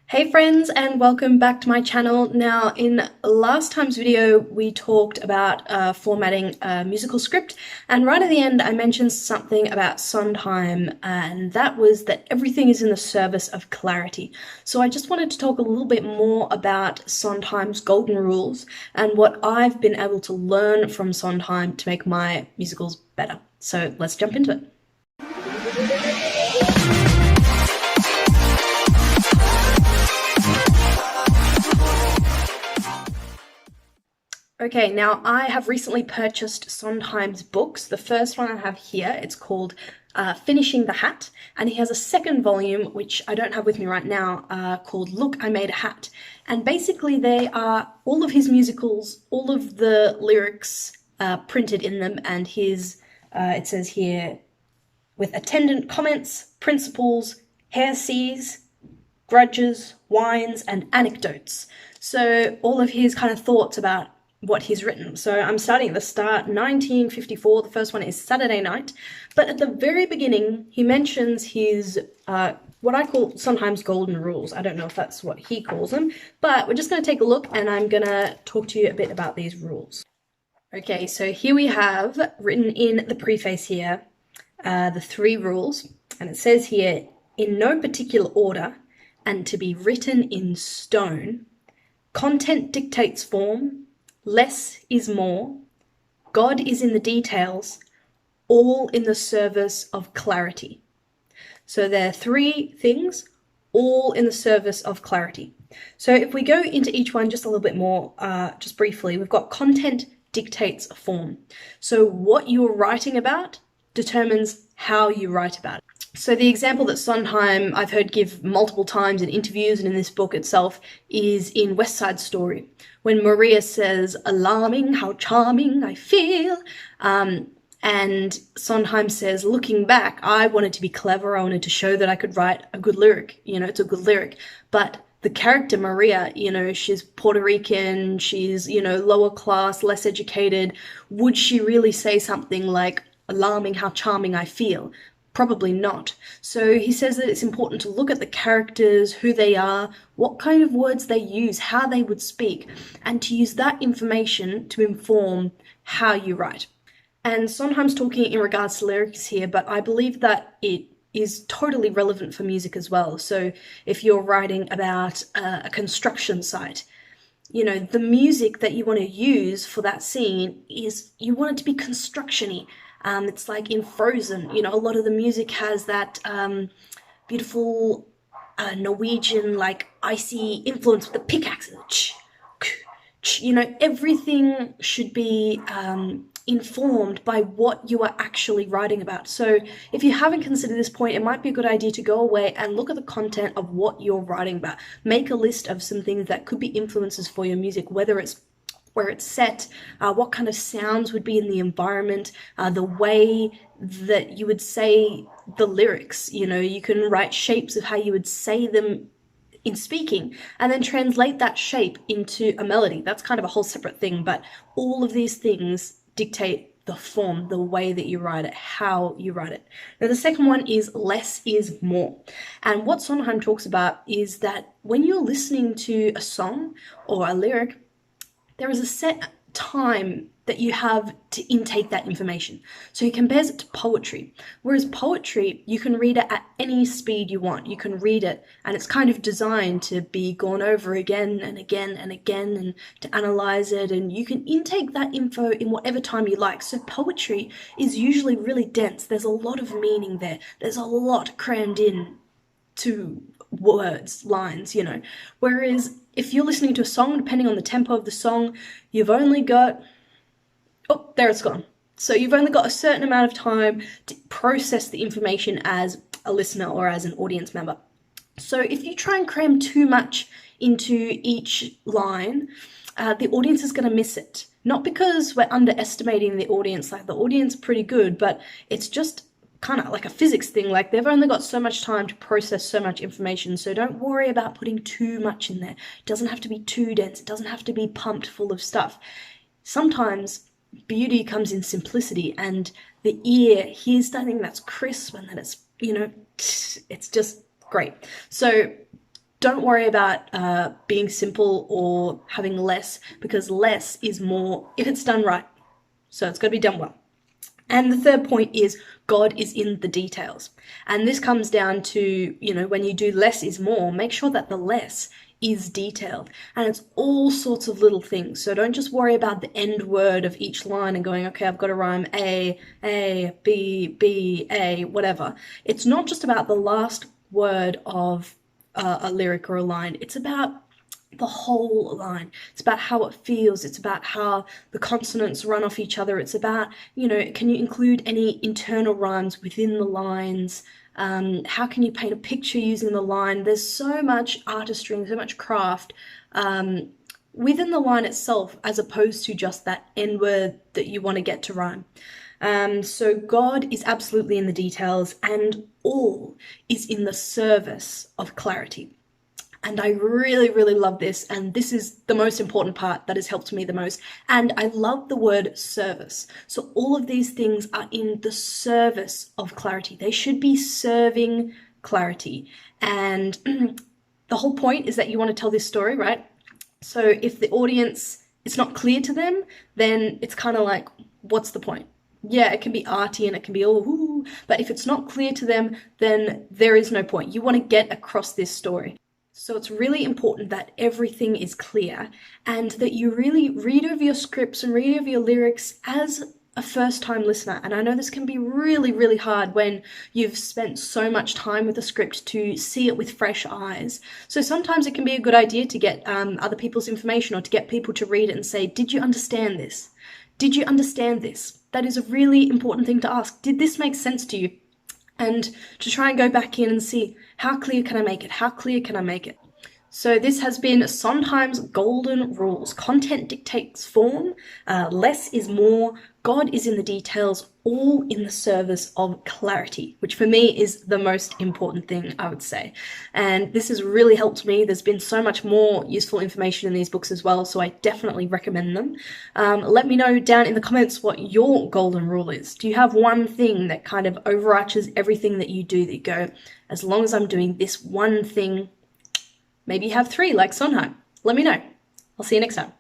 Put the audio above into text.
Hey friends, and welcome back to my channel. Now, in last time's video, we talked about formatting a musical script, and right at the end I mentioned something about Sondheim, and that was that everything is in the service of clarity. So I just wanted to talk a little bit more about Sondheim's golden rules and what I've been able to learn from Sondheim to make my musicals better. So let's jump into it. Okay, now I have recently purchased Sondheim's books. The first one I have here, it's called Finishing the Hat, and he has a second volume, which I don't have with me right now, called Look, I Made a Hat. And basically they are all of his musicals, all of the lyrics printed in them, and his, it says here, with attendant comments, principles, hairseas, grudges, wines, and anecdotes. So all of his kind of thoughts about what he's written. So I'm starting at the start, 1954, the first one is Saturday Night, but at the very beginning he mentions his what I call Sondheim's golden rules. I don't know if that's what he calls them, but we're just going to take a look and I'm going to talk to you a bit about these rules. Okay, so here we have written in the preface here the 3 rules, and it says here, in no particular order and to be written in stone, content dictates form, less is more, God is in the details, all in the service of clarity. So there are 3 things, all in the service of clarity. So if we go into each one just a little bit more, just briefly, we've got content dictates form. So what you're writing about determines how you write about it. So the example that Sondheim I've heard give multiple times in interviews and in this book itself is in West Side Story, when Maria says, "Alarming, how charming I feel," and Sondheim says, "Looking back, I wanted to be clever, I wanted to show that I could write a good lyric, it's a good lyric, but the character Maria, she's Puerto Rican, she's, lower class, less educated, would she really say something like, 'Alarming, how charming I feel'? Probably not." So he says that it's important to look at the characters, who they are, what kind of words they use, how they would speak, and to use that information to inform how you write. And Sondheim's talking in regards to lyrics here, but I believe that it is totally relevant for music as well. So if you're writing about a construction site, the music that you want to use for that scene is, you want it to be construction-y. It's like in Frozen, a lot of the music has that beautiful Norwegian, like, icy influence with the pickaxes. Everything should be informed by what you are actually writing about. So if you haven't considered this point, it might be a good idea to go away and look at the content of what you're writing about. Make a list of some things that could be influences for your music, whether it's where it's set, what kind of sounds would be in the environment, the way that you would say the lyrics. You can write shapes of how you would say them in speaking, and then translate that shape into a melody. That's kind of a whole separate thing, but all of these things dictate the form, the way that you write it, how you write it. Now the second one is less is more. And what Sondheim talks about is that when you're listening to a song or a lyric, there is a set time that you have to intake that information. So he compares it to poetry. Whereas poetry, you can read it at any speed you want. You can read it, and it's kind of designed to be gone over again and again and again, and to analyze it, and you can intake that info in whatever time you like. So poetry is usually really dense. There's a lot of meaning there. There's a lot crammed in to words, lines, Whereas if you're listening to a song, depending on the tempo of the song, you've only got, oh, there it's gone. So you've only got a certain amount of time to process the information as a listener or as an audience member. So if you try and cram too much into each line, the audience is going to miss it. Not because we're underestimating the audience, like the audience is pretty good, but it's just kind of like a physics thing, like they've only got so much time to process so much information. So don't worry about putting too much in there. It doesn't have to be too dense. It doesn't have to be pumped full of stuff. Sometimes beauty comes in simplicity, and the ear hears something that's crisp, and then it's, it's just great. So don't worry about being simple or having less, because less is more if it's done right. So it's got to be done well. And the third point is God is in the details. And this comes down to, when you do less is more, make sure that the less is detailed. And it's all sorts of little things. So don't just worry about the end word of each line and going, okay, I've got to rhyme A, B, B, A, whatever. It's not just about the last word of a lyric or a line. It's about the whole line. It's about how it feels. It's about how the consonants run off each other. It's about, can you include any internal rhymes within the lines? How can you paint a picture using the line? There's so much artistry and so much craft within the line itself, as opposed to just that end word that you want to get to rhyme. So God is absolutely in the details, and all is in the service of clarity. And I really, really love this. And this is the most important part that has helped me the most. And I love the word service. So all of these things are in the service of clarity. They should be serving clarity. And the whole point is that you want to tell this story, right? So if the audience, it's not clear to them, then it's kind of like, what's the point? Yeah, it can be arty and it can be all, ooh, but if it's not clear to them, then there is no point. You want to get across this story. So it's really important that everything is clear and that you really read over your scripts and read over your lyrics as a first-time listener. And I know this can be really, really hard when you've spent so much time with a script to see it with fresh eyes. So sometimes it can be a good idea to get other people's information or to get people to read it and say, did you understand this? Did you understand this? That is a really important thing to ask. Did this make sense to you? And to try and go back in and see, how clear can I make it? How clear can I make it? So this has been Sondheim's golden rules. Content dictates form, less is more, God is in the details, all in the service of clarity, which for me is the most important thing, I would say. And this has really helped me. There's been so much more useful information in these books as well, so I definitely recommend them. Let me know down in the comments what your golden rule is. Do you have one thing that kind of overarches everything that you do, that you go, as long as I'm doing this one thing? Maybe you have 3 like Sondheim. Let me know. I'll see you next time.